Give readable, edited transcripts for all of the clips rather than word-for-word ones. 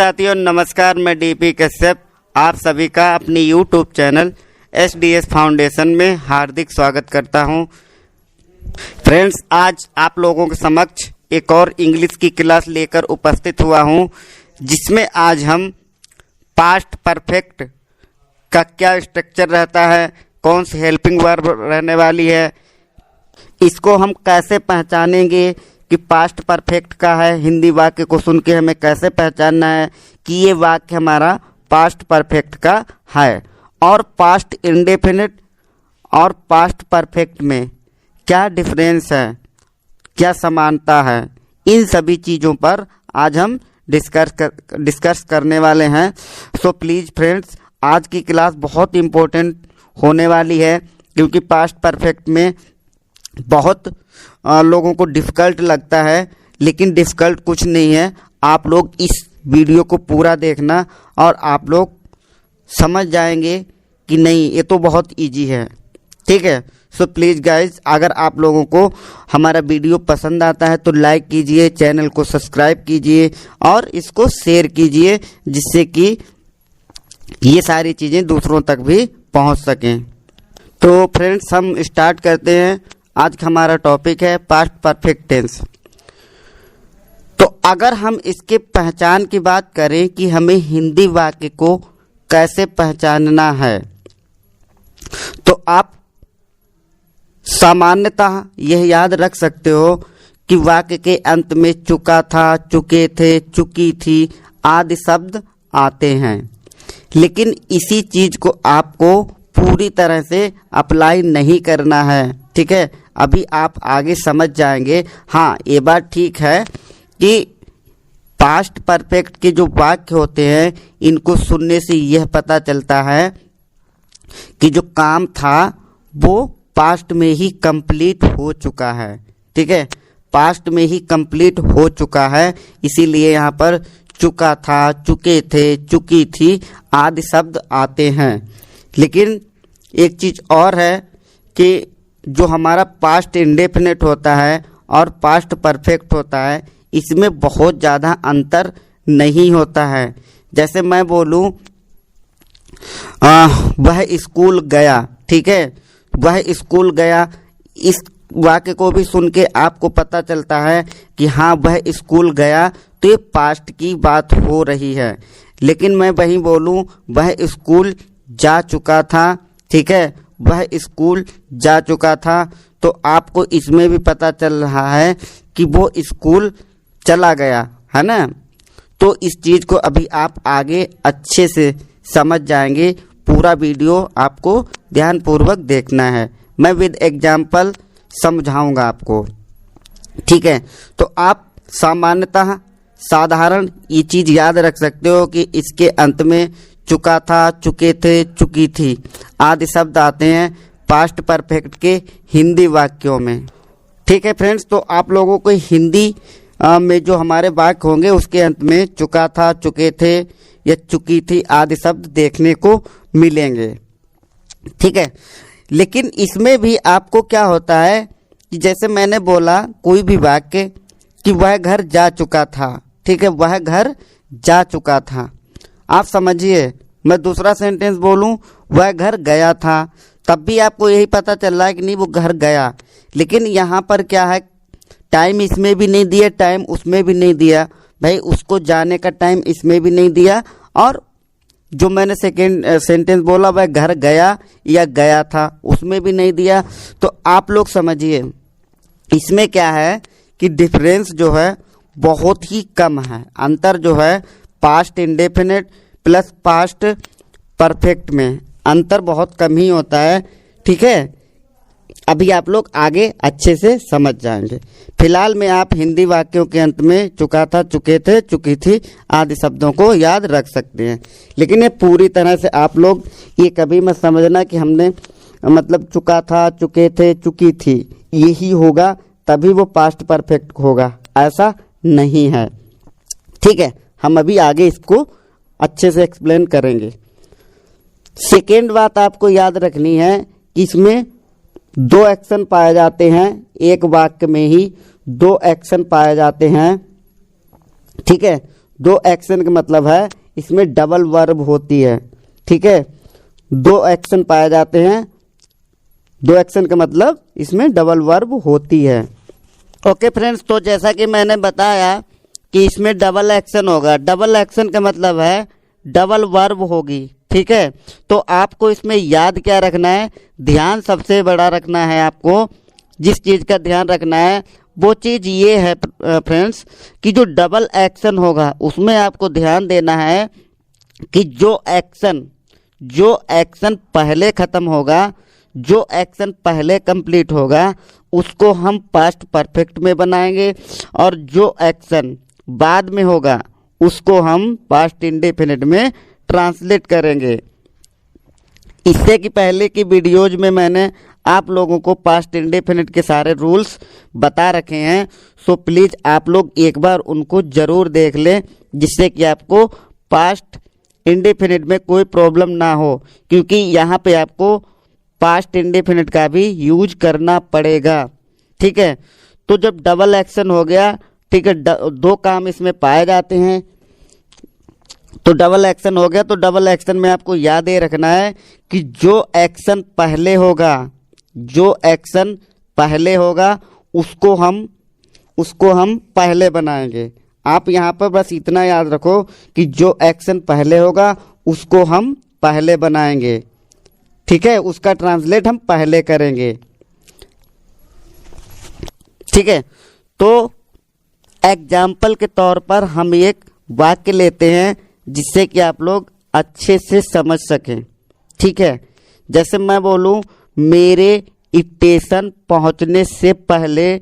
साथियों नमस्कार, मैं डीपी कश्यप आप सभी का अपनी यूट्यूब चैनल एसडीएस फाउंडेशन में हार्दिक स्वागत करता हूं। फ्रेंड्स, आज आप लोगों के समक्ष एक और इंग्लिश की क्लास लेकर उपस्थित हुआ हूं, जिसमें आज हम पास्ट परफेक्ट का क्या स्ट्रक्चर रहता है, कौन सी हेल्पिंग वर्ब रहने वाली है, इसको हम कैसे पहचानेंगे कि पास्ट परफेक्ट का है। हिंदी वाक्य को सुन के हमें कैसे पहचानना है कि ये वाक्य हमारा पास्ट परफेक्ट का है, और पास्ट इंडेफिनिट और पास्ट परफेक्ट में क्या डिफरेंस है, क्या समानता है, इन सभी चीज़ों पर आज हम डिस्कस करने वाले हैं। सो प्लीज़ फ्रेंड्स, आज की क्लास बहुत इम्पोर्टेंट होने वाली है, क्योंकि पास्ट परफेक्ट में बहुत लोगों को डिफ़िकल्ट लगता है, लेकिन डिफ़िकल्ट कुछ नहीं है। आप लोग इस वीडियो को पूरा देखना और आप लोग समझ जाएंगे कि नहीं, ये तो बहुत इजी है। ठीक है, सो प्लीज़ गाइज, अगर आप लोगों को हमारा वीडियो पसंद आता है तो लाइक कीजिए, चैनल को सब्सक्राइब कीजिए और इसको शेयर कीजिए, जिससे कि ये सारी चीज़ें दूसरों तक भी पहुंच सकें। तो फ्रेंड्स, हम स्टार्ट करते हैं। आज का हमारा टॉपिक है पास्ट परफेक्ट टेंस। तो अगर हम इसके पहचान की बात करें कि हमें हिंदी वाक्य को कैसे पहचानना है, तो आप सामान्यतः यह याद रख सकते हो कि वाक्य के अंत में चुका था, चुके थे, चुकी थी आदि शब्द आते हैं, लेकिन इसी चीज़ को आपको पूरी तरह से अप्लाई नहीं करना है। ठीक है, अभी आप आगे समझ जाएंगे। हाँ, ये बात ठीक है कि पास्ट परफेक्ट के जो वाक्य होते हैं, इनको सुनने से यह पता चलता है कि जो काम था वो पास्ट में ही कंप्लीट हो चुका है। ठीक है, पास्ट में ही कंप्लीट हो चुका है, इसीलिए यहाँ पर चुका था, चुके थे, चुकी थी आदि शब्द आते हैं। लेकिन एक चीज़ और है कि जो हमारा पास्ट इंडेफिनिट होता है और पास्ट परफेक्ट होता है, इसमें बहुत ज़्यादा अंतर नहीं होता है। जैसे मैं बोलूँ वह स्कूल गया, ठीक है, वह स्कूल गया, इस वाक्य को भी सुन के आपको पता चलता है कि हाँ वह स्कूल गया, तो ये पास्ट की बात हो रही है। लेकिन मैं वही बोलूँ वह स्कूल जा चुका था, ठीक है, वह स्कूल जा चुका था, तो आपको इसमें भी पता चल रहा है कि वो स्कूल चला गया है ना। तो इस चीज़ को अभी आप आगे अच्छे से समझ जाएंगे। पूरा वीडियो आपको ध्यानपूर्वक देखना है, मैं विद एग्जाम्पल समझाऊंगा आपको। ठीक है, तो आप सामान्यतः साधारण ये चीज़ याद रख सकते हो कि इसके अंत में चुका था, चुके थे, चुकी थी आदि शब्द आते हैं पास्ट परफेक्ट के हिंदी वाक्यों में। ठीक है फ्रेंड्स, तो आप लोगों को हिंदी में जो हमारे वाक्य होंगे उसके अंत में चुका था, चुके थे या चुकी थी आदि शब्द देखने को मिलेंगे। ठीक है, लेकिन इसमें भी आपको क्या होता है कि जैसे मैंने बोला कोई भी वाक्य कि वह घर जा चुका था, ठीक है, वह घर जा चुका था। आप समझिए, मैं दूसरा सेंटेंस बोलूं वह घर गया था, तब भी आपको यही पता चल रहा है कि नहीं वो घर गया। लेकिन यहाँ पर क्या है, टाइम इसमें भी नहीं दिया, टाइम उसमें भी नहीं दिया, भाई उसको जाने का टाइम इसमें भी नहीं दिया, और जो मैंने सेकेंड सेंटेंस बोला वह घर गया या गया था उसमें भी नहीं दिया। तो आप लोग समझिए इसमें क्या है कि डिफरेंस जो है बहुत ही कम है। अंतर जो है past indefinite plus past perfect में अंतर बहुत कम ही होता है। ठीक है, अभी आप लोग आगे अच्छे से समझ जाएंगे। फिलहाल में आप हिंदी वाक्यों के अंत में चुका था, चुके थे, चुकी थी आदि शब्दों को याद रख सकते हैं। लेकिन ये पूरी तरह से आप लोग ये कभी मत समझना कि हमने मतलब चुका था, चुके थे, चुकी थी यही होगा तभी वो पास्ट परफेक्ट होगा, ऐसा नहीं है। ठीक है, हम अभी आगे इसको अच्छे से एक्सप्लेन करेंगे। सेकेंड बात आपको याद रखनी है कि इसमें दो एक्शन पाए जाते हैं, एक वाक्य में ही दो एक्शन पाए जाते हैं। ठीक है, दो एक्शन का मतलब है इसमें डबल वर्ब होती है, ठीक है। दो एक्शन पाए जाते हैं, दो एक्शन का मतलब इसमें डबल वर्ब होती है। ओके फ्रेंड्स, तो जैसा कि मैंने बताया कि इसमें डबल एक्शन होगा। डबल एक्शन का मतलब है डबल वर्ब होगी, ठीक है। तो आपको इसमें याद क्या रखना है, ध्यान सबसे बड़ा रखना है। आपको जिस चीज़ का ध्यान रखना है वो चीज़ ये है फ्रेंड्स कि जो डबल एक्शन होगा उसमें आपको ध्यान देना है कि जो एक्शन पहले ख़त्म होगा, जो एक्शन पहले कंप्लीट होगा उसको हम पास्ट परफेक्ट में बनाएंगे, और जो एक्शन बाद में होगा उसको हम पास्ट इंडेफिनिट में ट्रांसलेट करेंगे। इससे कि पहले की वीडियोज में मैंने आप लोगों को पास्ट इंडेफिनिट के सारे रूल्स बता रखे हैं, सो प्लीज़ आप लोग एक बार उनको ज़रूर देख लें, जिससे कि आपको पास्ट इंडेफिनिट में कोई प्रॉब्लम ना हो, क्योंकि यहाँ पे आपको पास्ट इंडेफिनिट का भी यूज करना पड़ेगा, ठीक है। तो जब डबल एक्शन हो गया, ठीक है, दो काम इसमें पाए जाते हैं, तो डबल एक्शन हो गया। तो डबल एक्शन में आपको याद ये रखना है कि जो एक्शन पहले होगा उसको हम पहले बनाएंगे। आप यहाँ पर बस इतना याद रखो कि जो एक्शन पहले होगा उसको हम पहले बनाएंगे, ठीक है, उसका ट्रांसलेट हम पहले करेंगे, ठीक है। तो एग्जाम्पल के तौर पर हम एक वाक्य लेते हैं जिससे कि आप लोग अच्छे से समझ सकें, ठीक है। जैसे मैं बोलूं, मेरे स्टेशन पहुंचने से पहले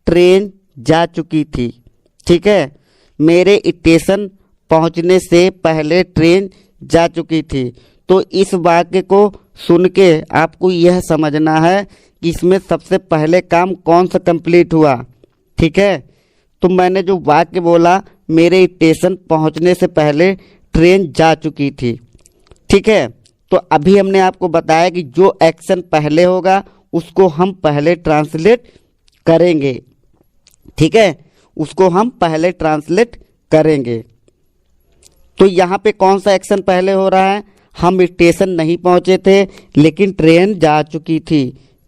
ट्रेन जा चुकी थी, ठीक है। मेरे स्टेशन पहुंचने से पहले ट्रेन जा चुकी थी। तो इस वाक्य को सुन के आपको यह समझना है कि इसमें सबसे पहले काम कौन सा कंप्लीट हुआ, ठीक है। तो मैंने जो वाक्य बोला, मेरे स्टेशन पहुंचने से पहले ट्रेन जा चुकी थी, ठीक है। तो अभी हमने आपको बताया कि जो एक्शन पहले होगा उसको हम पहले ट्रांसलेट करेंगे, ठीक है, उसको हम पहले ट्रांसलेट करेंगे। तो यहाँ पे कौन सा एक्शन पहले हो रहा है, हम स्टेशन नहीं पहुँचे थे लेकिन ट्रेन जा चुकी थी,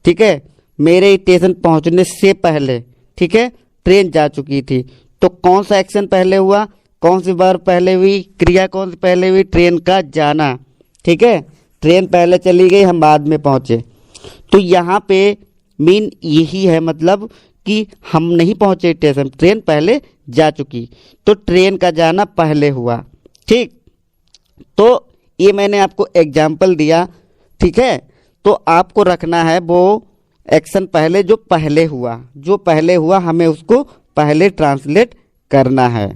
ठीक है। मेरे स्टेशन पहुँचने से पहले, ठीक है, ट्रेन जा चुकी थी। तो कौन सा एक्शन पहले हुआ, कौन सी वर्ब पहले हुई, क्रिया कौन सी पहले हुई, ट्रेन का जाना, ठीक है। ट्रेन पहले चली गई, हम बाद में पहुँचे। तो यहाँ पे मीन यही है, मतलब कि हम नहीं पहुँचे स्टेशन, ट्रेन पहले जा चुकी, तो ट्रेन का जाना पहले हुआ, ठीक। तो ये मैंने आपको एग्जाम्पल दिया, ठीक है। तो आपको रखना है वो एक्शन पहले जो पहले हुआ हमें उसको पहले ट्रांसलेट करना है,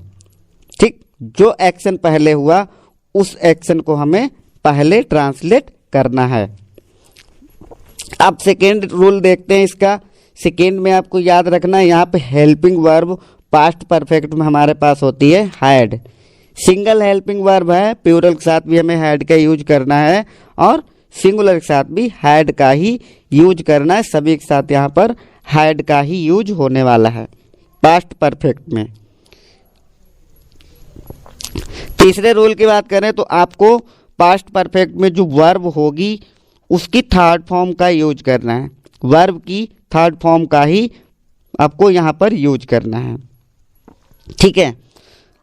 ठीक। जो एक्शन पहले हुआ उस एक्शन को हमें पहले ट्रांसलेट करना है। अब सेकेंड रूल देखते हैं इसका। सेकेंड में आपको याद रखना है, यहाँ पे हेल्पिंग वर्ब पास्ट परफेक्ट में हमारे पास होती है हैड। सिंगल हेल्पिंग वर्ब है, प्लूरल के साथ भी हमें हैड का यूज करना है और सिंगुलर के साथ भी हैड का ही यूज करना है। सभी के साथ यहाँ पर हैड का ही यूज होने वाला है पास्ट परफेक्ट में। तीसरे रूल की बात करें तो आपको पास्ट परफेक्ट में जो वर्ब होगी उसकी थर्ड फॉर्म का यूज करना है। वर्ब की थर्ड फॉर्म का ही आपको यहाँ पर यूज करना है, ठीक है।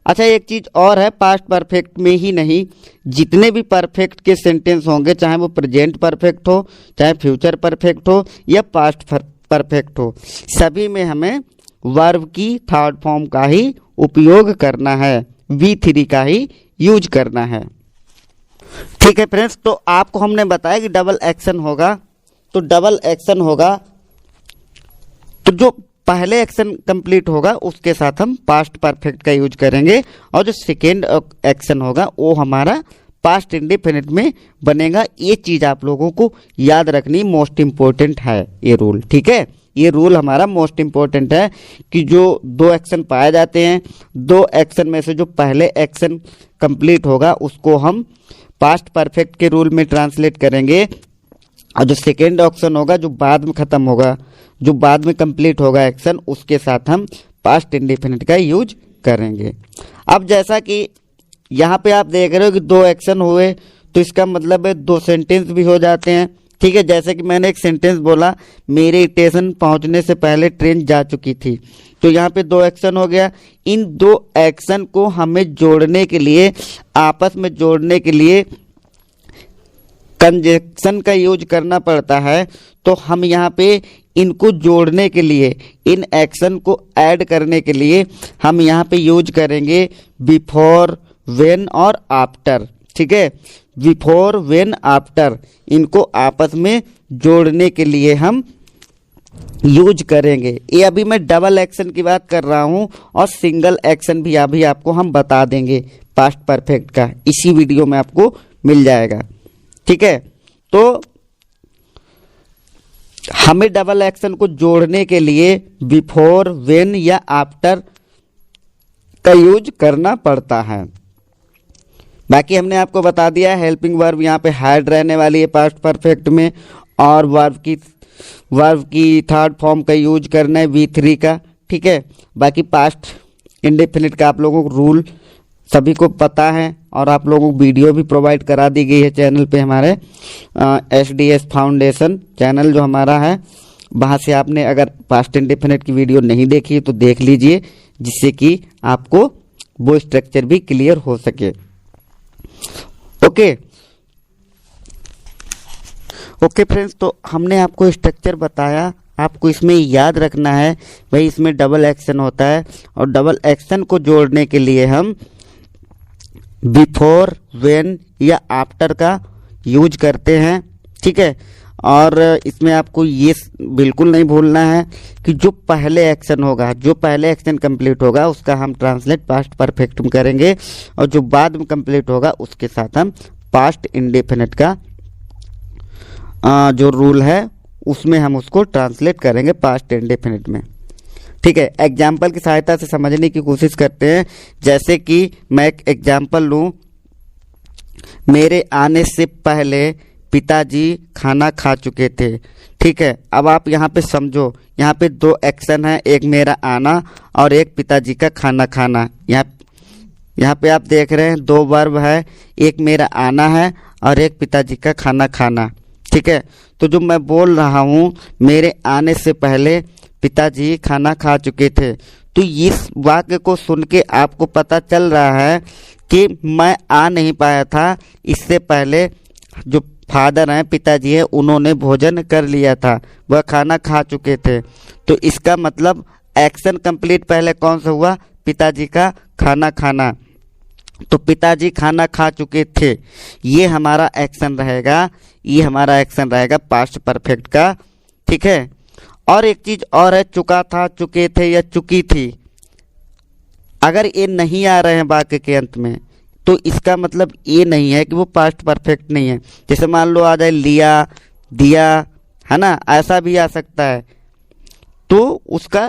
अच्छा, एक चीज़ और है, पास्ट परफेक्ट में ही नहीं, जितने भी परफेक्ट के सेंटेंस होंगे, चाहे वो प्रेजेंट परफेक्ट हो, चाहे फ्यूचर परफेक्ट हो या पास्ट परफेक्ट हो, सभी में हमें वर्ब की थर्ड फॉर्म का ही उपयोग करना है, V3 का ही यूज करना है, ठीक है फ्रेंड्स। तो आपको हमने बताया कि डबल एक्शन होगा, तो डबल एक्शन होगा तो जो पहले एक्शन कंप्लीट होगा उसके साथ हम पास्ट परफेक्ट का यूज करेंगे, और जो सेकेंड एक्शन होगा वो हमारा पास्ट इंडेफिनिट में बनेगा। ये चीज़ आप लोगों को याद रखनी मोस्ट इम्पोर्टेंट है, ये रूल, ठीक है। ये रूल हमारा मोस्ट इम्पोर्टेंट है कि जो दो एक्शन पाए जाते हैं, दो एक्शन में से जो पहले एक्शन कंप्लीट होगा उसको हम पास्ट परफेक्ट के रूल में ट्रांसलेट करेंगे, और जो सेकेंड ऑप्शन होगा जो बाद में ख़त्म होगा, जो बाद में कंप्लीट होगा एक्शन, उसके साथ हम पास्ट इंडेफिनिट का यूज करेंगे। अब जैसा कि यहाँ पे आप देख रहे हो कि 2 एक्शन हुए, तो इसका मतलब है 2 सेंटेंस भी हो जाते हैं। ठीक है, जैसे कि मैंने एक सेंटेंस बोला, मेरे स्टेशन पहुंचने से पहले ट्रेन जा चुकी थी, तो यहाँ पे 2 एक्शन हो गया। इन 2 एक्शन को हमें जोड़ने के लिए, आपस में जोड़ने के लिए कंजक्शन का यूज करना पड़ता है। तो हम यहाँ पे इनको जोड़ने के लिए, इन एक्शन को ऐड करने के लिए हम यहाँ पे यूज करेंगे बिफोर, व्हेन और आफ्टर। ठीक है, बिफोर, व्हेन, आफ्टर, इनको आपस में जोड़ने के लिए हम यूज करेंगे। ये अभी मैं डबल एक्शन की बात कर रहा हूं, और सिंगल एक्शन भी अभी आपको हम बता देंगे पास्ट परफेक्ट का, इसी वीडियो में आपको मिल जाएगा। ठीक है, तो हमें डबल एक्शन को जोड़ने के लिए बिफोर, व्हेन या आफ्टर का यूज करना पड़ता है। बाकी हमने आपको बता दिया है हेल्पिंग वर्ब यहाँ पे हैड रहने वाली है पास्ट परफेक्ट में, और वर्ब की थर्ड फॉर्म का यूज करना है V3 का। ठीक है, बाकी पास्ट इंडेफिनिट का आप लोगों को रूल सभी को पता है, और आप लोगों को वीडियो भी प्रोवाइड करा दी गई है चैनल पे, हमारे SDS फाउंडेशन चैनल जो हमारा है, वहाँ से आपने अगर पास्ट इंडेफिनिट की वीडियो नहीं देखी तो देख लीजिए, जिससे कि आपको वो स्ट्रक्चर भी क्लियर हो सके। ओके फ्रेंड्स, तो हमने आपको स्ट्रक्चर बताया, आपको इसमें याद रखना है भाई इसमें डबल एक्शन होता है, और डबल एक्शन को जोड़ने के लिए हम बिफोर, व्हेन या आफ्टर का यूज करते हैं। ठीक है, और इसमें आपको ये बिल्कुल नहीं भूलना है कि जो पहले एक्शन होगा, जो पहले एक्शन कंप्लीट होगा उसका हम ट्रांसलेट पास्ट परफेक्ट में करेंगे, और जो बाद में कंप्लीट होगा उसके साथ हम पास्ट इंडेफिनिट का जो रूल है उसमें हम उसको ट्रांसलेट करेंगे पास्ट इंडेफिनिट में। ठीक है, एग्जाम्पल की सहायता से समझने की कोशिश करते हैं। जैसे कि मैं एक एग्जाम्पल लूँ, मेरे आने से पहले पिताजी खाना खा चुके थे। ठीक है, अब आप यहाँ पे समझो, यहाँ पे 2 एक्शन है, एक मेरा आना और एक पिताजी का खाना खाना। यहाँ पे आप देख रहे हैं 2 वर्ब है, एक मेरा आना है और एक पिताजी का खाना खाना। ठीक है, तो जो मैं बोल रहा हूँ मेरे आने से पहले पिताजी खाना खा चुके थे, तो इस वाक्य को सुन के आपको पता चल रहा है कि मैं आ नहीं पाया था, इससे पहले जो फादर हैं, पिताजी हैं, उन्होंने भोजन कर लिया था, वह खाना खा चुके थे। तो इसका मतलब एक्शन कंप्लीट पहले कौन सा हुआ, पिताजी का खाना खाना। तो पिताजी खाना खा चुके थे, ये हमारा एक्शन रहेगा, ये हमारा एक्शन रहेगा पास्ट परफेक्ट का। ठीक है, और एक चीज और है, चुका था, चुके थे या चुकी थी, अगर ये नहीं आ रहे हैं वाक्य के अंत में तो इसका मतलब ये नहीं है कि वो पास्ट परफेक्ट नहीं है। जैसे मान लो आ जाए लिया, दिया, है ना, ऐसा भी आ सकता है, तो उसका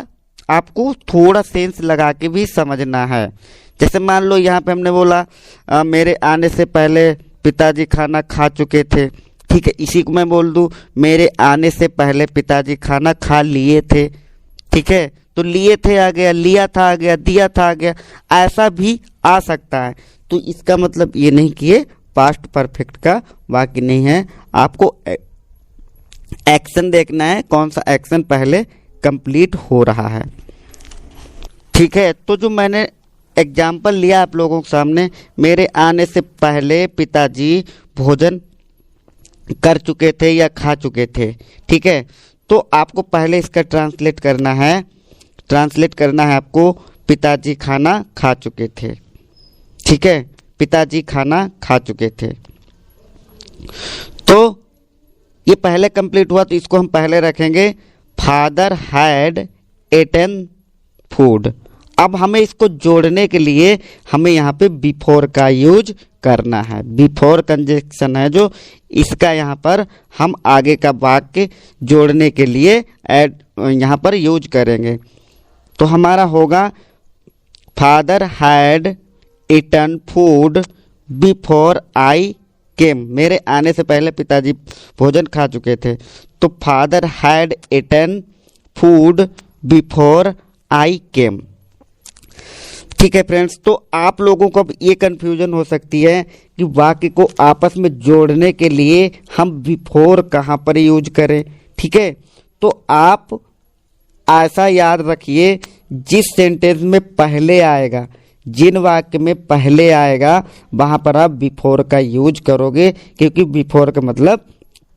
आपको थोड़ा सेंस लगा के भी समझना है। जैसे मान लो यहाँ पे हमने बोला मेरे आने से पहले पिताजी खाना खा चुके थे। ठीक है, इसी को मैं बोल दूं मेरे आने से पहले पिताजी खाना खा लिए थे। ठीक है, तो लिए थे आ गया, लिया था आ गया, दिया था आ गया, ऐसा भी आ सकता है। तो इसका मतलब ये नहीं कि ये पास्ट परफेक्ट का वाक्य नहीं है, आपको एक्शन देखना है, कौन सा एक्शन पहले कंप्लीट हो रहा है। ठीक है, तो जो मैंने एग्जाम्पल लिया आप लोगों के सामने, मेरे आने से पहले पिताजी भोजन कर चुके थे या खा चुके थे। ठीक है, तो आपको पहले इसका ट्रांसलेट करना है, आपको पिताजी खाना खा चुके थे। ठीक है, पिताजी खाना खा चुके थे, तो ये पहले कंप्लीट हुआ, तो इसको हम पहले रखेंगे फादर हैड एटन फूड। अब हमें इसको जोड़ने के लिए हमें यहाँ पे बिफोर का यूज करना है, बिफोर कंजक्शन है जो, इसका यहाँ पर हम आगे का वाक्य जोड़ने के लिए ऐड यहाँ पर यूज करेंगे। तो हमारा होगा father had eaten food before I came, मेरे आने से पहले पिताजी भोजन खा चुके थे। तो father had eaten food before I came. ठीक है फ्रेंड्स, तो आप लोगों को अब ये कन्फ्यूजन हो सकती है कि वाक्य को आपस में जोड़ने के लिए हम बिफोर कहाँ पर यूज करें। ठीक है, तो आप ऐसा याद रखिए, जिस सेंटेंस में पहले आएगा, जिन वाक्य में पहले आएगा, वहाँ पर आप बिफोर का यूज करोगे, क्योंकि बिफोर का मतलब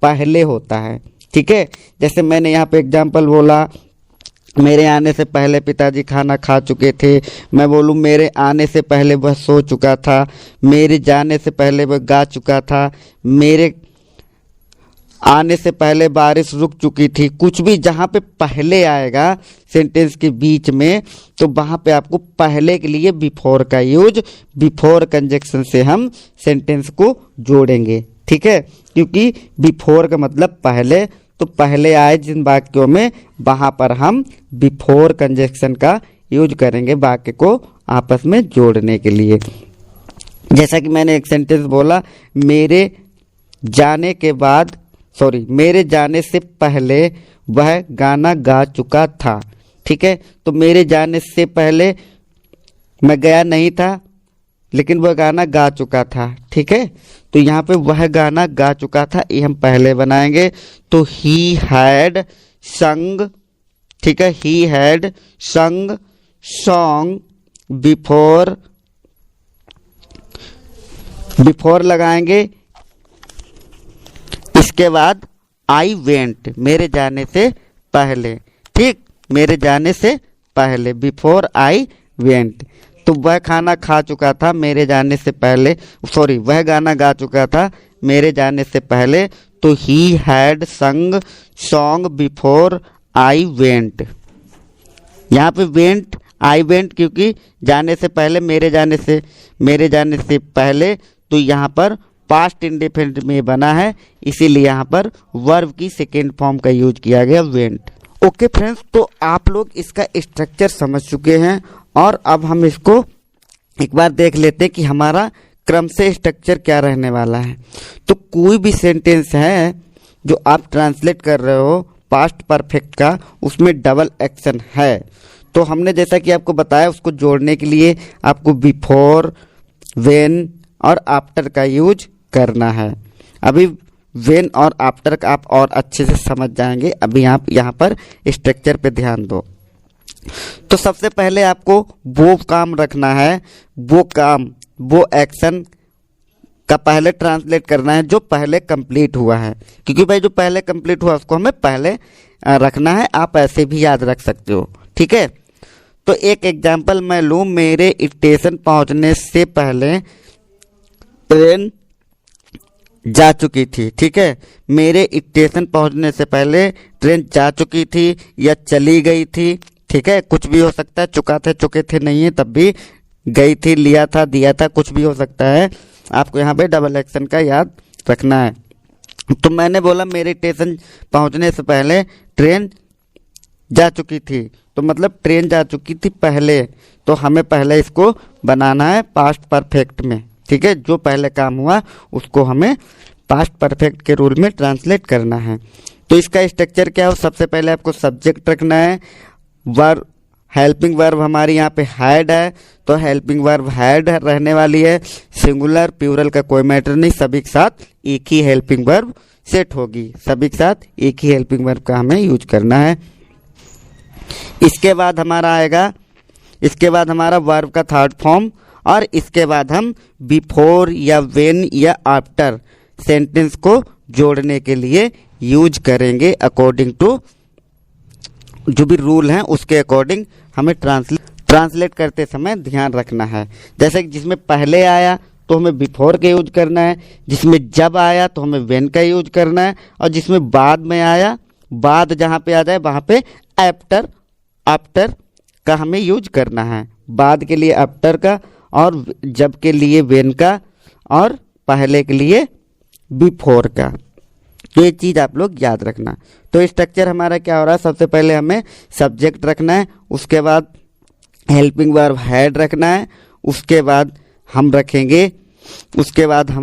पहले होता है। ठीक है, जैसे मैंने यहाँ पे एग्जाम्पल बोला, मेरे आने से पहले पिताजी खाना खा चुके थे। मैं बोलूँ मेरे आने से पहले वह सो चुका था, मेरे जाने से पहले वह गा चुका था, मेरे आने से पहले बारिश रुक चुकी थी। कुछ भी जहाँ पे पहले आएगा सेंटेंस के बीच में, तो वहाँ पे आपको पहले के लिए बिफोर का यूज, बिफोर कंजक्शन से हम सेंटेंस को जोड़ेंगे। ठीक है, क्योंकि बिफोर का मतलब पहले, तो पहले आए जिन वाक्यों में, वहाँ पर हम बिफोर कंजक्शन का यूज करेंगे वाक्य को आपस में जोड़ने के लिए। जैसा कि मैंने एक सेंटेंस बोला, मेरे जाने से पहले वह गाना गा चुका था। ठीक है, तो मेरे जाने से पहले मैं गया नहीं था, लेकिन वह गाना गा चुका था। ठीक है, तो यहाँ पे वह गाना गा चुका था, ये हम पहले बनाएंगे, तो ही हैड संग। ठीक है, ही हैड संग सॉन्ग बिफोर लगाएंगे। इसके बाद आई वेंट, मेरे जाने से पहले। ठीक, मेरे जाने से पहले, बिफोर आई वेंट। तो वह खाना खा चुका था मेरे जाने से पहले, वह गाना गा चुका था मेरे जाने से पहले, तो ही हैड संग सॉन्ग बिफोर आई वेंट। यहाँ पे वेंट, आई वेंट, क्योंकि जाने से पहले, मेरे जाने से पहले, तो यहाँ पर पास्ट इंडेफिनिट में बना है, इसीलिए यहाँ पर वर्ब की सेकेंड फॉर्म का यूज किया गया, वेंट। ओके फ्रेंड्स, तो आप लोग इसका स्ट्रक्चर समझ चुके हैं, और अब हम इसको एक बार देख लेते हैं कि हमारा क्रम से स्ट्रक्चर क्या रहने वाला है। तो कोई भी सेंटेंस है जो आप ट्रांसलेट कर रहे हो पास्ट परफेक्ट का, उसमें डबल एक्शन है, तो हमने जैसा कि आपको बताया, उसको जोड़ने के लिए आपको बिफोर, व्हेन और आफ्टर का यूज करना है। अभी व्हेन और आफ्टर का आप और अच्छे से समझ जाएंगे, अभी आप यहाँ पर स्ट्रक्चर पे ध्यान दो। तो सबसे पहले आपको वो काम रखना है, वो एक्शन का पहले ट्रांसलेट करना है जो पहले कंप्लीट हुआ है, क्योंकि भाई जो पहले कंप्लीट हुआ उसको हमें पहले रखना है। आप ऐसे भी याद रख सकते हो। ठीक है, तो एक एग्जांपल मैं लूँ, मेरे स्टेशन पहुंचने से पहले ट्रेन जा चुकी थी। ठीक है, मेरे स्टेशन पहुंचने से पहले ट्रेन जा चुकी थी या चली गई थी। ठीक है, कुछ भी हो सकता है, चुके थे नहीं है तब भी, गई थी, लिया था, दिया था, कुछ भी हो सकता है। आपको यहाँ पे डबल एक्शन का याद रखना है। तो मैंने बोला मेरे स्टेशन पहुंचने से पहले ट्रेन जा चुकी थी, तो मतलब ट्रेन जा चुकी थी पहले, तो हमें पहले इसको बनाना है पास्ट परफेक्ट में। ठीक है, जो पहले काम हुआ उसको हमें पास्ट परफेक्ट के रूल में ट्रांसलेट करना है। तो इसका स्ट्रक्चर क्या हो, सबसे पहले आपको सब्जेक्ट रखना है, वर्ब, हेल्पिंग वर्ब हमारी यहाँ पे हैड है, तो हेल्पिंग वर्ब हैड रहने वाली है। सिंगुलर प्लूरल का कोई मैटर नहीं, सभी के साथ एक ही हेल्पिंग वर्ब सेट होगी, सभी के साथ एक ही हेल्पिंग वर्ब का हमें यूज करना है। इसके बाद हमारा वर्ब का थर्ड फॉर्म, और इसके बाद हम बिफोर या व्हेन या आफ्टर सेंटेंस को जोड़ने के लिए यूज करेंगे। अकॉर्डिंग टू जो भी रूल हैं उसके अकॉर्डिंग हमें ट्रांसलेट करते समय ध्यान रखना है। जैसे कि जिसमें पहले आया तो हमें बिफोर का यूज करना है, जिसमें जब आया तो हमें व्हेन का यूज करना है, और जिसमें बाद में आया, बाद जहाँ पे आ जाए वहाँ पे आफ्टर का हमें यूज करना है। बाद के लिए आफ्टर का, और जब के लिए व्हेन का, और पहले के लिए बिफोर का। तो ये चीज़ आप लोग याद रखना। तो स्ट्रक्चर हमारा क्या हो रहा है, सबसे पहले हमें सब्जेक्ट रखना है, उसके बाद हेल्पिंग वर्ब हैड रखना है, उसके बाद हम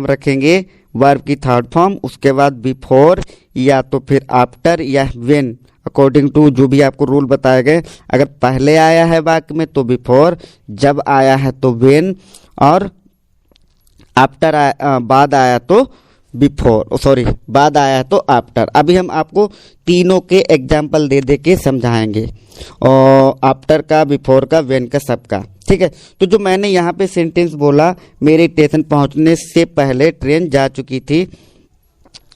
रखेंगे वर्ब की थर्ड फॉर्म, उसके बाद बिफोर या तो फिर आफ्टर या व्हेन अकॉर्डिंग टू जो भी आपको रूल बताए गए, अगर पहले आया है वाक्य में तो बिफोर, जब आया है तो व्हेन, और आफ्टर बाद आया तो बिफोर, सॉरी बाद आया है तो आफ्टर। अभी हम आपको तीनों के एग्जाम्पल दे दे के समझाएंगे, और आफ्टर का, बिफोर का, व्हेन का, सबका। ठीक है, तो जो मैंने यहाँ पे सेंटेंस बोला, मेरे स्टेशन पहुँचने से पहले ट्रेन जा चुकी थी,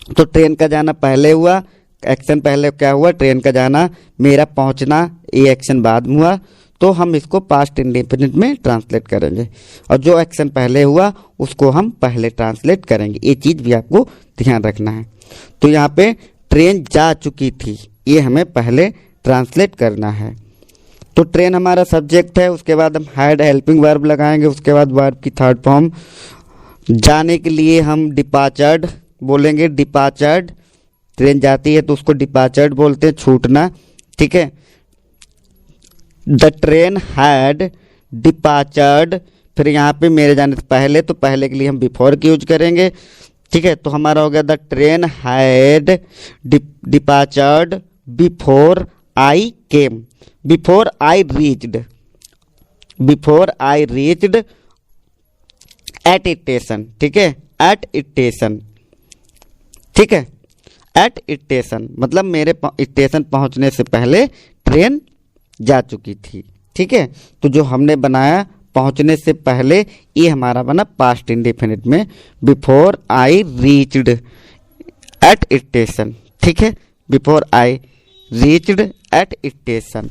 तो ट्रेन का जाना पहले हुआ, एक्शन पहले क्या हुआ, ट्रेन का जाना, मेरा पहुँचना ये एक्शन बाद में हुआ, तो हम इसको पास्ट इंडेफिनिट में ट्रांसलेट करेंगे, और जो एक्शन पहले हुआ उसको हम पहले ट्रांसलेट करेंगे। ये चीज़ भी आपको ध्यान रखना है। तो यहाँ पे ट्रेन जा चुकी थी, ये हमें पहले ट्रांसलेट करना है। तो ट्रेन हमारा सब्जेक्ट है, उसके बाद हम हैड हेल्पिंग वर्ब लगाएंगे, उसके बाद वर्ब की थर्ड फॉर्म, जाने के लिए हम डिपार्चर्ड बोलेंगे, डिपार्चर्ड, ट्रेन जाती है तो उसको डिपार्चर्ड बोलते हैं, छूटना। ठीक है, द ट्रेन हैड डिपार्चर्ड, फिर यहाँ पे मेरे जाने से पहले, तो पहले के लिए हम बिफोर की यूज करेंगे। ठीक है, तो हमारा हो गया the train had departured before I came, before I reached, before I reached at station. ठीक है, एट स्टेशन। ठीक है, एट स्टेशन मतलब मेरे स्टेशन पहुंचने से पहले ट्रेन जा चुकी थी। ठीक है, तो जो हमने बनाया पहुंचने से पहले, ये हमारा बना पास्ट इंडेफिनिट में, before I reached at station. ठीक है, before I reached at station.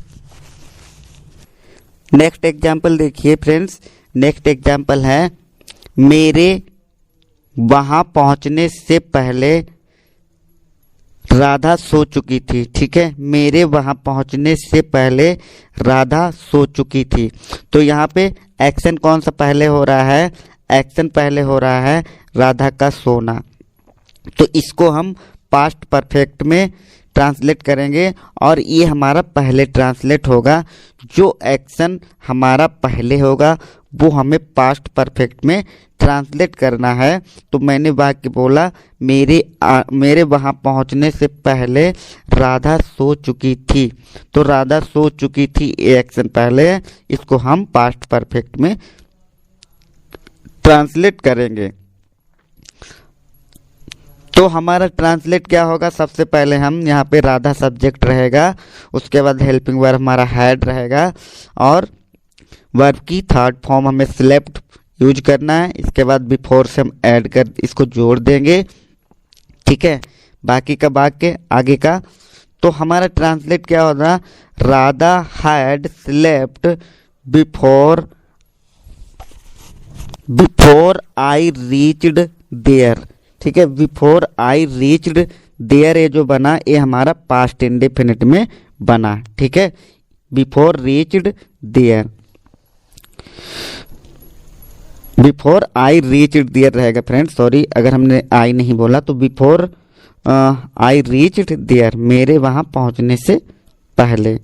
Next example देखिए फ्रेंड्स, नेक्स्ट एग्जाम्पल है, मेरे वहां पहुंचने से पहले राधा सो चुकी थी। ठीक है, मेरे वहां पहुंचने से पहले राधा सो चुकी थी। तो यहाँ पे एक्शन कौन सा पहले हो रहा है, एक्शन पहले हो रहा है राधा का सोना, तो इसको हम पास्ट परफेक्ट में ट्रांसलेट करेंगे, और ये हमारा पहले ट्रांसलेट होगा। जो एक्शन हमारा पहले होगा वो हमें पास्ट परफेक्ट में ट्रांसलेट करना है। तो मैंने वाक्य बोला, मेरे वहाँ पहुँचने से पहले राधा सो चुकी थी, तो राधा सो चुकी थी ये एक्शन पहले है, इसको हम पास्ट परफेक्ट में ट्रांसलेट करेंगे। तो हमारा ट्रांसलेट क्या होगा, सबसे पहले हम यहाँ पे राधा सब्जेक्ट रहेगा, उसके बाद हेल्पिंग वर्ब हमारा हैड रहेगा, और वर्ब की थर्ड फॉर्म हमें स्लेप्ट यूज करना है। इसके बाद बिफोर से हम ऐड कर इसको जोड़ देंगे। ठीक है, बाकी का वाक्य आगे का, तो हमारा ट्रांसलेट क्या होगा, Radha had slept before I reached there. ठीक है, बिफोर आई रीच्ड देयर, ये जो बना ये हमारा पास्ट इंडेफिनिट में बना। ठीक है, before reached there, before I reached there रहेगा फ्रेंड्स, सॉरी अगर हमने आई नहीं बोला, तो बिफोर आई रीच्ड देयर, मेरे वहाँ पहुँचने से पहले।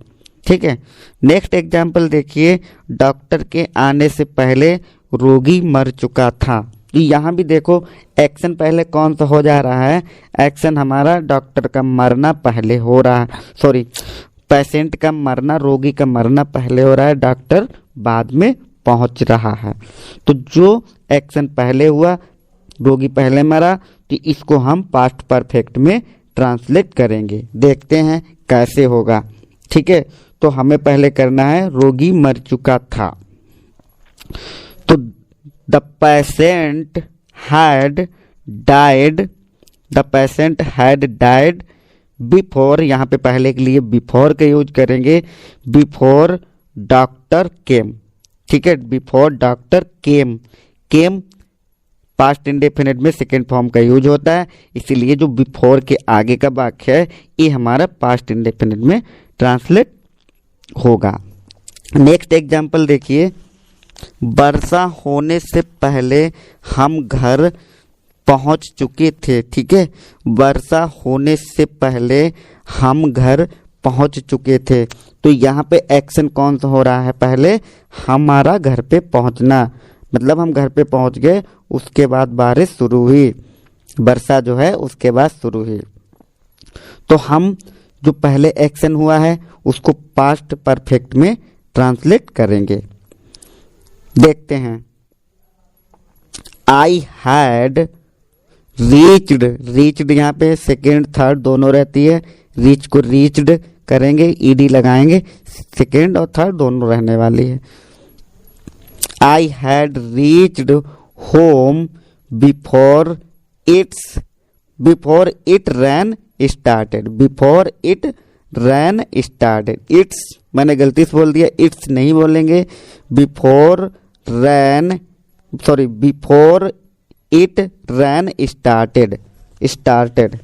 ठीक है, नेक्स्ट एग्जाम्पल देखिए, डॉक्टर के आने से पहले रोगी मर चुका था। तो यहाँ भी देखो एक्शन पहले कौन सा हो जा रहा है, एक्शन हमारा डॉक्टर का मरना पहले हो रहा है, सॉरी पेशेंट का मरना, रोगी का मरना पहले हो रहा है, डॉक्टर बाद में पहुंच रहा है। तो जो एक्शन पहले हुआ, रोगी पहले मरा, तो इसको हम पास्ट परफेक्ट में ट्रांसलेट करेंगे। देखते हैं कैसे होगा। ठीक है, तो हमें पहले करना है रोगी मर चुका था, तो the patient had died, the patient had died before, यहाँ पे पहले के लिए बिफोर का यूज करेंगे, बिफोर डॉक्टर केम। ठीक है, बिफोर डॉक्टर केम, केम पास्ट इंडेफिनिट में सेकेंड फॉर्म का यूज होता है, इसीलिए जो बिफोर के आगे का वाक्य है ये हमारा पास्ट इंडेफिनिट में ट्रांसलेट होगा। नेक्स्ट एग्जाम्पल देखिए, वर्षा होने से पहले हम घर पहुंच चुके थे। ठीक है, वर्षा होने से पहले हम घर पहुंच चुके थे, तो यहाँ पे एक्शन कौन सा हो रहा है, पहले हमारा घर पे पहुंचना, मतलब हम घर पे पहुंच गए, उसके बाद बारिश शुरू हुई, वर्षा जो है उसके बाद शुरू हुई। तो हम जो पहले एक्शन हुआ है उसको पास्ट परफेक्ट में ट्रांसलेट करेंगे। देखते हैं, आई हैड रीच्ड, रीच्ड यहाँ पे सेकेंड थर्ड दोनों रहती है, रीच को रीच्ड करेंगे, ईडी लगाएंगे, सेकेंड और थर्ड दोनों रहने वाली है। I had reached home before it ran started, before it ran started, it's मैंने गलती से बोल दिया, इट्स नहीं बोलेंगे, बिफोर इट रैन स्टार्टेड।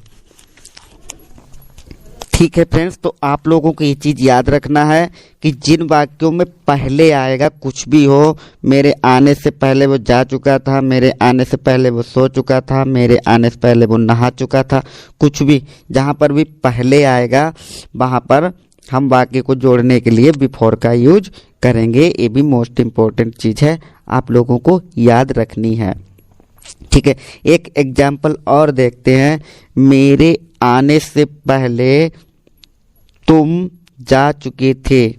ठीक है फ्रेंड्स, तो आप लोगों को ये चीज़ याद रखना है कि जिन वाक्यों में पहले आएगा कुछ भी हो, मेरे आने से पहले वो जा चुका था, मेरे आने से पहले वो सो चुका था, मेरे आने से पहले वो नहा चुका था, कुछ भी जहाँ पर भी पहले आएगा वहाँ पर हम वाक्य को जोड़ने के लिए बिफोर का यूज करेंगे। ये भी मोस्ट इम्पोर्टेंट चीज़ है, आप लोगों को याद रखनी है। ठीक है, एक एग्जाम्पल और देखते हैं। मेरे आने से पहले तुम जा चुके थे।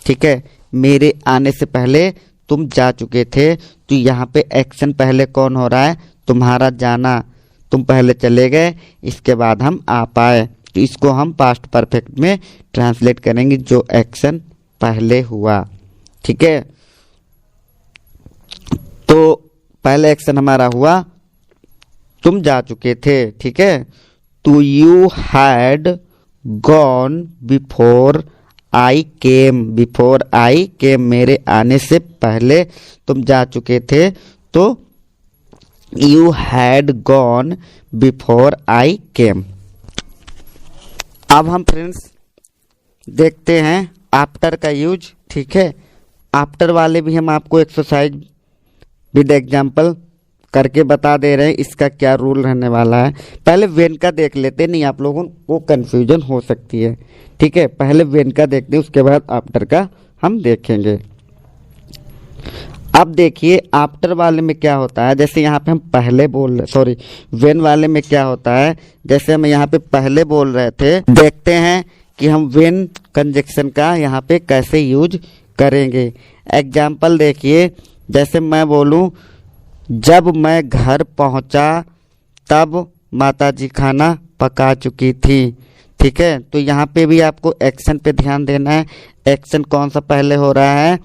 ठीक है, मेरे आने से पहले तुम जा चुके थे, तो यहाँ पे एक्शन पहले कौन हो रहा है? तुम्हारा जाना, तुम पहले चले गए, इसके बाद हम आ पाए, तो इसको हम पास्ट परफेक्ट में ट्रांसलेट करेंगे, जो एक्शन पहले हुआ। ठीक है, तो पहले एक्शन हमारा हुआ, तुम जा चुके थे। ठीक है, तो you had gone before I came, before I came, मेरे आने से पहले तुम जा चुके थे, तो you had gone before I came. अब हम फ्रेंड्स देखते हैं आफ्टर का यूज। ठीक है, आफ्टर वाले भी हम आपको एक्सरसाइज विद एग्जाम्पल करके बता दे रहे हैं, इसका क्या रूल रहने वाला है। पहले वेन का देख लेते, नहीं आप लोगों को कंफ्यूजन हो सकती है। ठीक है, पहले वेन का देखते हैं, उसके बाद आफ्टर का हम देखेंगे। अब देखिए आफ्टर वाले में क्या होता है, जैसे यहाँ पे हम पहले वेन वाले में क्या होता है, जैसे हम यहाँ पे पहले बोल रहे थे, देखते हैं कि हम वेन कंजक्शन का यहाँ पे कैसे यूज करेंगे। एग्जाम्पल देखिए, जैसे मैं बोलूँ जब मैं घर पहुंचा तब माताजी खाना पका चुकी थी। ठीक है, तो यहाँ पे भी आपको एक्शन पे ध्यान देना है। एक्शन कौन सा पहले हो रहा है?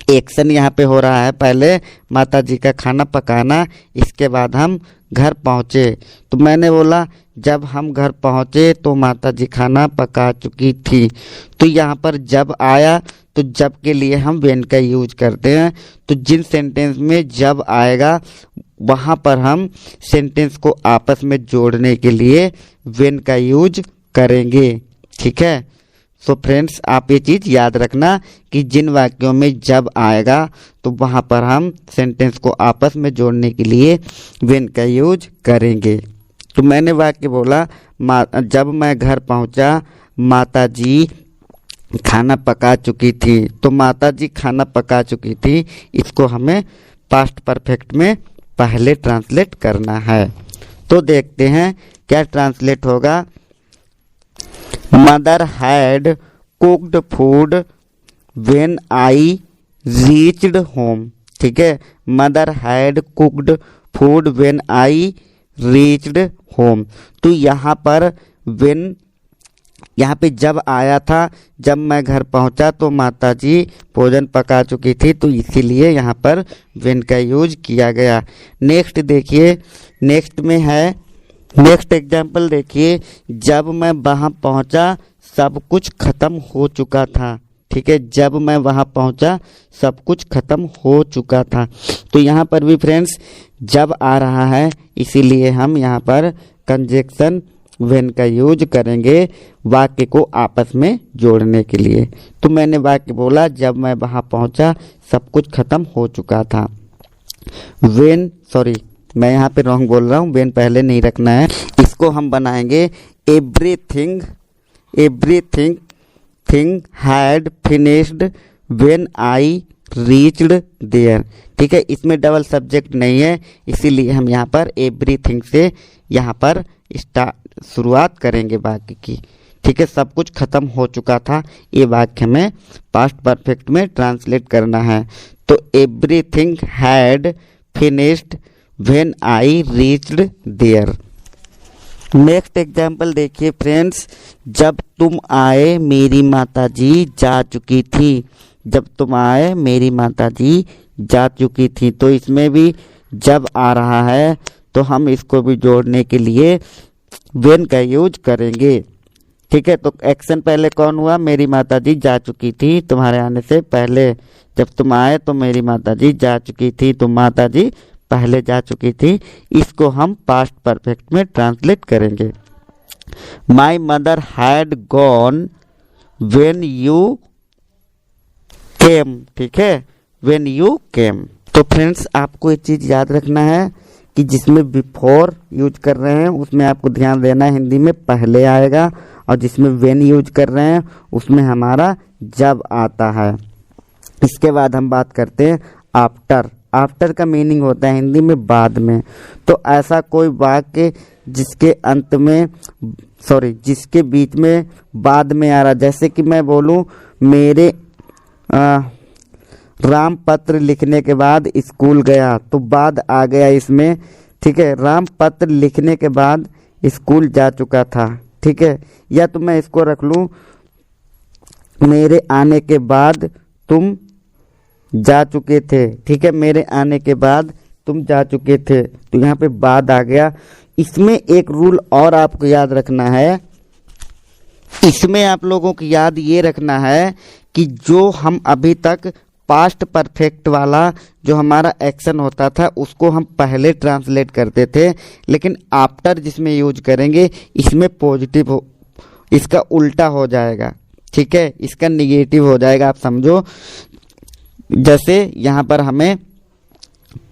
एक्शन यहाँ पे हो रहा है पहले माताजी का खाना पकाना, इसके बाद हम घर पहुँचे। तो मैंने बोला जब हम घर पहुँचे तो माताजी खाना पका चुकी थी, तो यहाँ पर जब आया तो जब के लिए हम वेन का यूज करते हैं। तो जिन सेंटेंस में जब आएगा वहाँ पर हम सेंटेंस को आपस में जोड़ने के लिए वेन का यूज करेंगे। ठीक है, सो फ्रेंड्स आप ये चीज़ याद रखना कि जिन वाक्यों में जब आएगा तो वहाँ पर हम सेंटेंस को आपस में जोड़ने के लिए वेन का यूज करेंगे। तो मैंने वाक्य बोला जब मैं घर पहुँचा माताजी खाना पका चुकी थी, तो माताजी खाना पका चुकी थी, इसको हमें पास्ट परफेक्ट में पहले ट्रांसलेट करना है। तो देखते हैं क्या ट्रांसलेट होगा। Mother had cooked food when I reached home. ठीक है, mother had cooked food when I reached home. तो यहाँ पर व्हेन, यहाँ पे जब आया था, जब मैं घर पहुंचा तो माताजी भोजन पका चुकी थी, तो इसीलिए यहाँ पर व्हेन का यूज किया गया। नेक्स्ट देखिए, नेक्स्ट में है, नेक्स्ट एग्जाम्पल देखिए, जब मैं वहाँ पहुँचा सब कुछ खत्म हो चुका था। ठीक है, जब मैं वहाँ पहुँचा सब कुछ खत्म हो चुका था। तो यहाँ पर भी फ्रेंड्स जब आ रहा है, इसीलिए हम यहाँ पर कंजक्शन व्हेन का यूज करेंगे वाक्य को आपस में जोड़ने के लिए। तो मैंने वाक्य बोला जब मैं वहाँ पहुँचा सब कुछ खत्म हो चुका था। व्हेन, मैं यहाँ पे रॉन्ग बोल रहा हूँ, व्हेन पहले नहीं रखना है, इसको हम बनाएंगे everything had finished when I reached there. ठीक है, इसमें डबल सब्जेक्ट नहीं है, इसीलिए हम यहाँ पर एवरीथिंग से यहाँ पर शुरुआत करेंगे वाक्य की। ठीक है, सब कुछ खत्म हो चुका था। ये वाक्य में पास्ट परफेक्ट में ट्रांसलेट करना है। तो everything had finished when I reached there. Next example देखिए फ्रेंड्स, जब तुम आए मेरी माताजी जा चुकी थी। जब तुम आए मेरी माताजी जा चुकी थी, तो इसमें भी जब आ रहा है तो हम इसको भी जोड़ने के लिए व्हेन का यूज करेंगे। ठीक है, तो एक्शन पहले कौन हुआ, मेरी माताजी जा चुकी थी तुम्हारे आने से पहले। जब तुम आए तो मेरी माताजी जा चुकी थी, तो माताजी पहले जा चुकी थी। इसको हम पास्ट परफेक्ट में ट्रांसलेट करेंगे। My mother had gone when you came. ठीक है, व्हेन यू केम। तो फ्रेंड्स आपको एक चीज याद रखना है कि जिसमें बिफोर यूज कर रहे हैं उसमें आपको ध्यान देना है, हिंदी में पहले आएगा, और जिसमें व्हेन यूज कर रहे हैं उसमें हमारा जब आता है। इसके बाद हम बात करते हैं आफ्टर। आफ्टर का मीनिंग होता है हिंदी में बाद में। तो ऐसा कोई वाक्य जिसके अंत में जिसके बीच में बाद में आ रहा, जैसे कि मैं बोलूं मेरे राम पत्र लिखने के बाद स्कूल गया, तो बाद आ गया इसमें। ठीक है, राम पत्र लिखने के बाद स्कूल जा चुका था। ठीक है, या तो मैं इसको रख लूं मेरे आने के बाद तुम जा चुके थे। ठीक है, मेरे आने के बाद तुम जा चुके थे, तो यहाँ पे बाद आ गया। इसमें एक रूल और आपको याद रखना है, इसमें आप लोगों को याद ये रखना है कि जो हम अभी तक पास्ट परफेक्ट वाला जो हमारा एक्शन होता था उसको हम पहले ट्रांसलेट करते थे, लेकिन आफ्टर जिसमें यूज करेंगे इसमें पॉजिटिव हो, इसका उल्टा हो जाएगा। ठीक है, इसका निगेटिव हो जाएगा। आप समझो, जैसे यहाँ पर हमें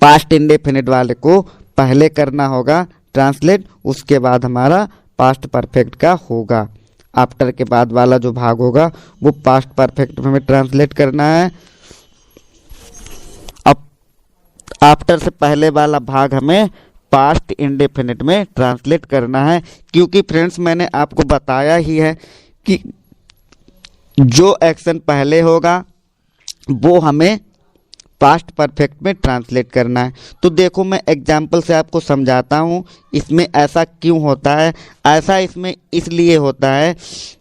पास्ट इंडेफिनिट वाले को पहले करना होगा ट्रांसलेट, उसके बाद हमारा पास्ट परफेक्ट का होगा। आफ्टर के बाद वाला जो भाग होगा वो पास्ट परफेक्ट में हमें ट्रांसलेट करना है। अब आफ्टर से पहले वाला भाग हमें पास्ट इंडेफिनिट में ट्रांसलेट करना है, क्योंकि फ्रेंड्स मैंने आपको बताया ही है कि जो एक्शन पहले होगा वो हमें पास्ट परफेक्ट में ट्रांसलेट करना है। तो देखो मैं एग्जाम्पल से आपको समझाता हूँ इसमें ऐसा क्यों होता है। ऐसा इसमें इसलिए होता है,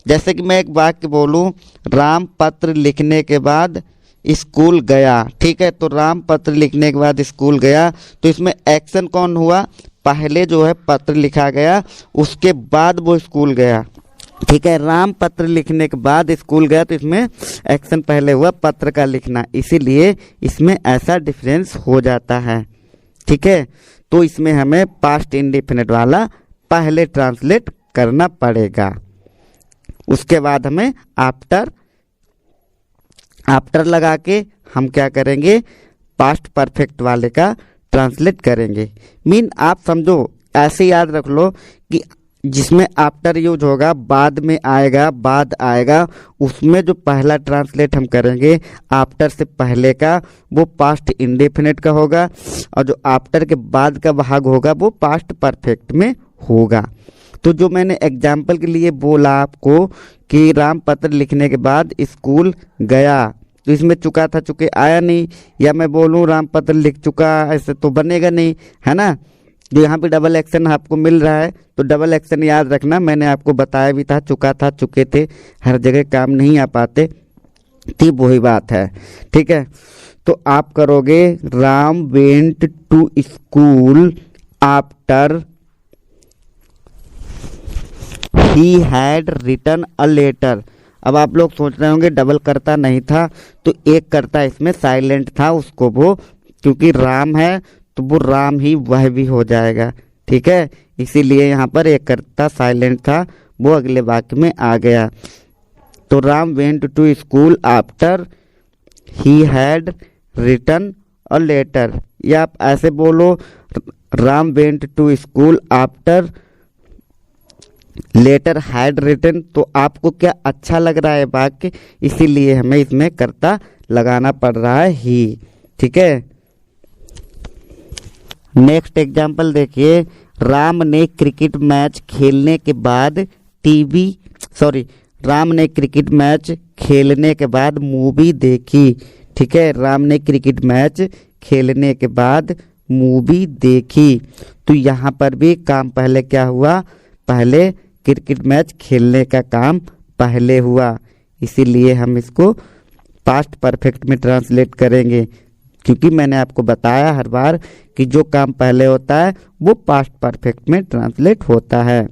जैसे कि मैं एक वाक्य बोलूँ राम पत्र लिखने के बाद स्कूल गया। ठीक है, तो राम पत्र लिखने के बाद स्कूल गया, तो इसमें एक्शन कौन हुआ, पहले जो है पत्र लिखा गया, उसके बाद वो स्कूल गया। ठीक है, राम पत्र लिखने के बाद स्कूल गया, तो इसमें एक्शन पहले हुआ पत्र का लिखना, इसीलिए इसमें ऐसा डिफरेंस हो जाता है। ठीक है, तो इसमें हमें पास्ट इंडेफिनिट वाला पहले ट्रांसलेट करना पड़ेगा। उसके बाद हमें आफ्टर लगा के हम क्या करेंगे, पास्ट परफेक्ट वाले का ट्रांसलेट करेंगे। आप समझो, ऐसे याद रख लो कि जिसमें आफ्टर यूज होगा बाद में आएगा, बाद आएगा, उसमें जो पहला ट्रांसलेट हम करेंगे आफ्टर से पहले का वो पास्ट इंडेफिनिट का होगा, और जो आफ्टर के बाद का भाग होगा वो पास्ट परफेक्ट में होगा। तो जो मैंने एग्जाम्पल के लिए बोला आपको कि राम पत्र लिखने के बाद स्कूल गया, तो इसमें चुका था चुके आया नहीं, या मैं बोलूँ राम पत्र लिख चुका, ऐसे तो बनेगा नहीं, है ना। जो यहाँ पे डबल एक्शन आपको मिल रहा है, तो डबल एक्शन याद रखना, मैंने आपको बताया भी था, चुका था चुके थे हर जगह काम नहीं आ पाते, थी वही बात है। ठीक है, तो आप करोगे Ram went to school after he had written a letter. अब आप लोग सोच रहे होंगे डबल करता नहीं था, तो एक करता इसमें साइलेंट था, उसको वो क्योंकि राम है तो वो राम ही वह भी हो जाएगा। ठीक है, इसीलिए यहाँ पर एक करता साइलेंट था, वो अगले वाक्य में आ गया। तो Ram went to school after he had written a letter, या आप ऐसे बोलो Ram went to school after letter had written. तो आपको क्या अच्छा लग रहा है वाक्य, इसीलिए हमें इसमें कर्ता लगाना पड़ रहा है ही। ठीक है, नेक्स्ट एग्जाम्पल देखिए, राम ने क्रिकेट मैच खेलने के बाद टीवी राम ने क्रिकेट मैच खेलने के बाद मूवी देखी। ठीक है, राम ने क्रिकेट मैच खेलने के बाद मूवी देखी। तो यहाँ पर भी काम पहले क्या हुआ, पहले क्रिकेट मैच खेलने का काम पहले हुआ, इसीलिए हम इसको पास्ट परफेक्ट में ट्रांसलेट करेंगे, क्योंकि मैंने आपको बताया हर बार कि जो काम पहले होता है वो पास्ट परफेक्ट में ट्रांसलेट होता है।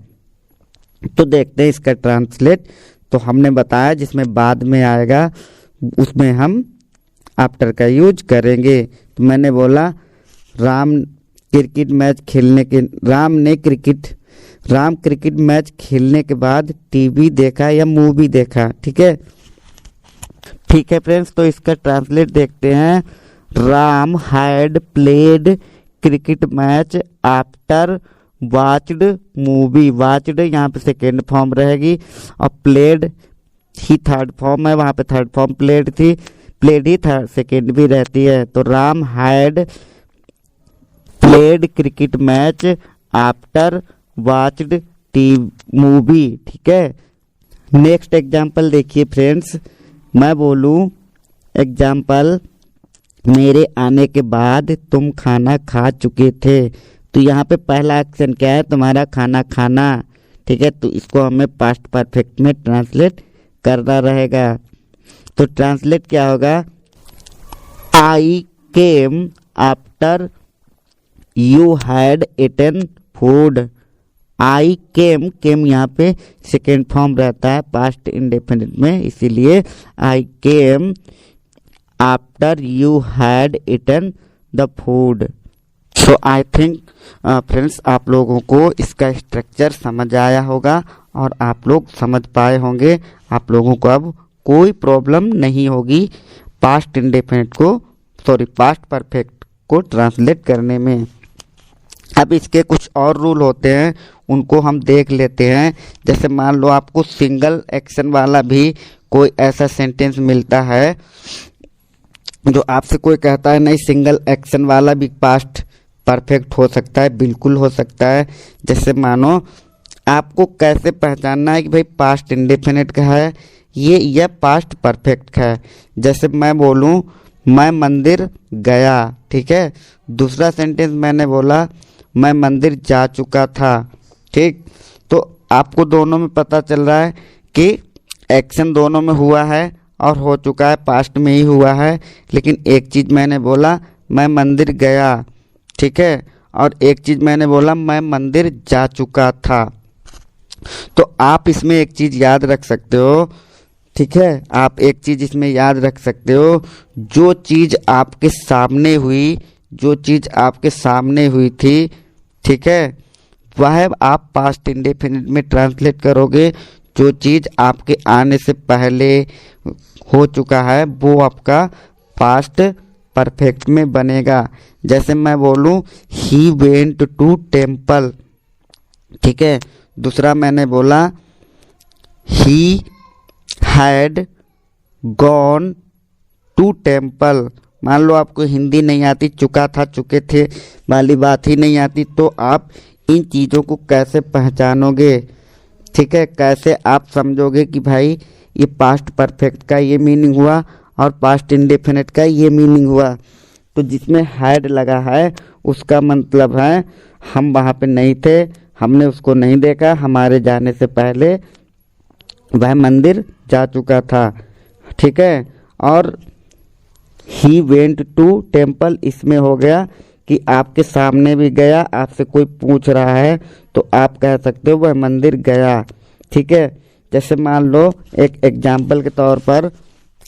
तो देखते हैं इसका ट्रांसलेट। तो हमने बताया जिसमें बाद में आएगा उसमें हम आफ्टर का यूज करेंगे। तो मैंने बोला राम क्रिकेट मैच खेलने के बाद टीवी देखा या मूवी देखा। ठीक है फ्रेंड्स, तो इसका ट्रांसलेट देखते हैं। Ram had played cricket match after watched movie. Watched यहाँ पे सेकेंड फॉर्म रहेगी और प्लेड ही थर्ड फॉर्म है, वहाँ पे थर्ड फॉर्म प्लेड थी, प्लेड ही थर्ड सेकेंड भी रहती है। तो Ram had played cricket match after watched movie. ठीक है, नेक्स्ट एग्जाम्पल देखिए फ्रेंड्स, मैं बोलूँ एग्जाम्पल, मेरे आने के बाद तुम खाना खा चुके थे। तो यहाँ पे पहला एक्शन क्या है, तुम्हारा खाना खाना। ठीक है, तो इसको हमें पास्ट परफेक्ट में ट्रांसलेट करना रहेगा। तो ट्रांसलेट क्या होगा, I came after you had eaten food. I came यहाँ पे सेकेंड फॉर्म रहता है पास्ट इंडेफिनिट में, इसीलिए I came after you had eaten the food. So I think friends आप लोगों को इसका स्ट्रक्चर समझ आया होगा और आप लोग समझ पाए होंगे। आप लोगों को अब कोई प्रॉब्लम नहीं होगी पास्ट परफेक्ट को ट्रांसलेट करने में। अब इसके कुछ और रूल होते हैं, उनको हम देख लेते हैं। जैसे मान लो आपको सिंगल एक्शन वाला भी कोई ऐसा सेंटेंस मिलता है जो आपसे कोई कहता है नहीं सिंगल एक्शन वाला भी पास्ट परफेक्ट हो सकता है, बिल्कुल हो सकता है। जैसे मानो आपको कैसे पहचानना है कि भाई पास्ट इंडेफिनिट का है ये पास्ट परफेक्ट का है। जैसे मैं बोलूँ मैं मंदिर गया। ठीक है, दूसरा सेंटेंस मैंने बोला मैं मंदिर जा चुका था। ठीक, तो आपको दोनों में पता चल रहा है कि एक्शन दोनों में हुआ है और हो चुका है, पास्ट में ही हुआ है। लेकिन एक चीज़ मैंने बोला मैं मंदिर गया, ठीक है, और एक चीज़ मैंने बोला मैं मंदिर जा चुका था। तो आप इसमें एक चीज़ याद रख सकते हो। ठीक है, आप एक चीज़ इसमें याद रख सकते हो, जो चीज़ आपके सामने हुई थी, ठीक है, वह आप पास्ट इंडेफिनिट में ट्रांसलेट करोगे। जो चीज़ आपके आने से पहले हो चुका है वो आपका पास्ट परफेक्ट में बनेगा। जैसे मैं बोलूँ ही वेंट टू टेम्पल। ठीक है, दूसरा मैंने बोला he had gone to temple. मान लो आपको हिंदी नहीं आती, चुका था चुके थे वाली बात ही नहीं आती, तो आप इन चीज़ों को कैसे पहचानोगे? ठीक है, कैसे आप समझोगे कि भाई ये पास्ट परफेक्ट का ये मीनिंग हुआ और पास्ट इंडेफिनिट का ये मीनिंग हुआ। तो जिसमें हैड लगा है उसका मतलब है हम वहाँ पे नहीं थे, हमने उसको नहीं देखा, हमारे जाने से पहले वह मंदिर जा चुका था। ठीक है, और ही वेंट टू टेम्पल इसमें हो गया कि आपके सामने भी गया, आपसे कोई पूछ रहा है तो आप कह सकते हो वह मंदिर गया। ठीक है, जैसे मान लो एक एग्जाम्पल के तौर पर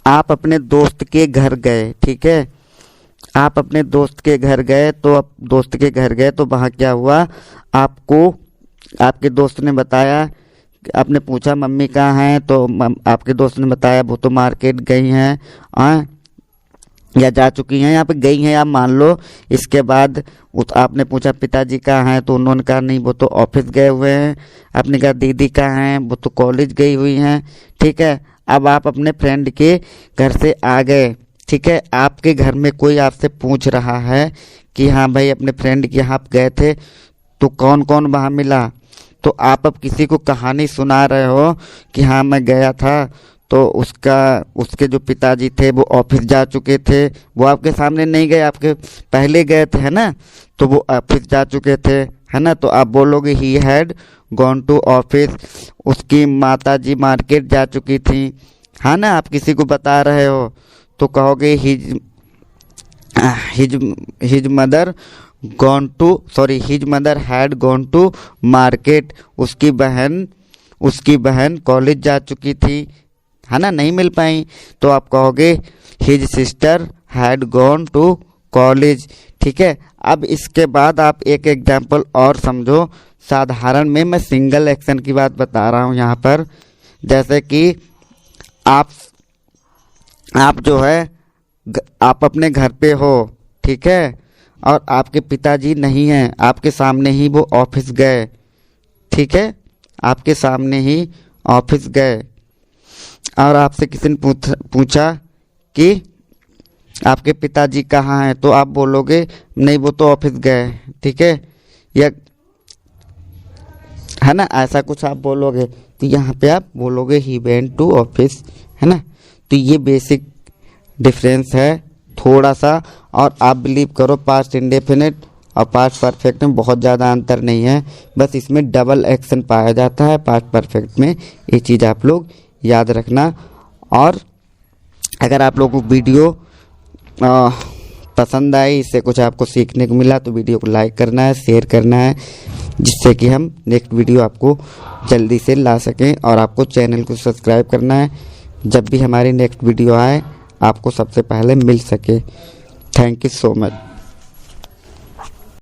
आप अपने दोस्त के घर गए। ठीक है, आप अपने दोस्त के घर गए तो वहाँ क्या हुआ, आपको आपके दोस्त ने बताया, आपने पूछा मम्मी कहाँ हैं, तो आपके दोस्त ने बताया वो तो मार्केट गई हैं या जा चुकी हैं, यहाँ पे गई हैं आप मान लो। इसके बाद आपने पूछा पिताजी कहाँ हैं, तो उन्होंने कहा नहीं वो तो ऑफिस गए हुए हैं। आपने कहा दीदी कहाँ हैं, वो तो कॉलेज गई हुई हैं। ठीक है, अब आप अपने फ्रेंड के घर से आ गए। ठीक है, आपके घर में कोई आपसे पूछ रहा है कि हाँ भाई अपने फ्रेंड के यहाँ आप गए थे तो कौन कौन वहाँ मिला, तो आप अब किसी को कहानी सुना रहे हो कि हाँ मैं गया था, तो उसके जो पिताजी थे वो ऑफिस जा चुके थे, वो आपके सामने नहीं गए, आपके पहले गए थे, है ना, तो वो ऑफिस जा चुके थे, है ना, तो आप बोलोगे he had gone to office, उसकी माता जी मार्केट जा चुकी थी, है ना। आप किसी को बता रहे हो तो कहोगे his mother had gone to market, उसकी बहन कॉलेज जा चुकी थी, है ना, नहीं मिल पाई, तो आप कहोगे his sister had gone to college. ठीक है, अब इसके बाद आप एक एग्जाम्पल और समझो। साधारण में मैं सिंगल एक्शन की बात बता रहा हूँ यहाँ पर, जैसे कि आप जो है आप अपने घर पे हो, ठीक है, और आपके पिताजी नहीं हैं, आपके सामने ही वो ऑफिस गए, ठीक है, आपके सामने ही ऑफिस गए, और आपसे किसी ने पूछा कि आपके पिताजी कहाँ हैं, तो आप बोलोगे नहीं वो तो ऑफिस गए, ठीक है, या है ना, ऐसा कुछ आप बोलोगे। तो यहाँ पे आप बोलोगे ही वेंट टू ऑफिस, है ना। तो ये बेसिक डिफरेंस है थोड़ा सा, और आप बिलीव करो पास्ट इंडेफिनिट और पास्ट परफेक्ट में बहुत ज़्यादा अंतर नहीं है, बस इसमें डबल एक्शन पाया जाता है पास्ट परफेक्ट में, ये चीज़ आप लोग याद रखना। और अगर आप लोगों को वीडियो पसंद आई, इससे कुछ आपको सीखने को मिला, तो वीडियो को लाइक करना है, शेयर करना है, जिससे कि हम नेक्स्ट वीडियो आपको जल्दी से ला सकें, और आपको चैनल को सब्सक्राइब करना है, जब भी हमारी नेक्स्ट वीडियो आए आपको सबसे पहले मिल सके। Thank you so much.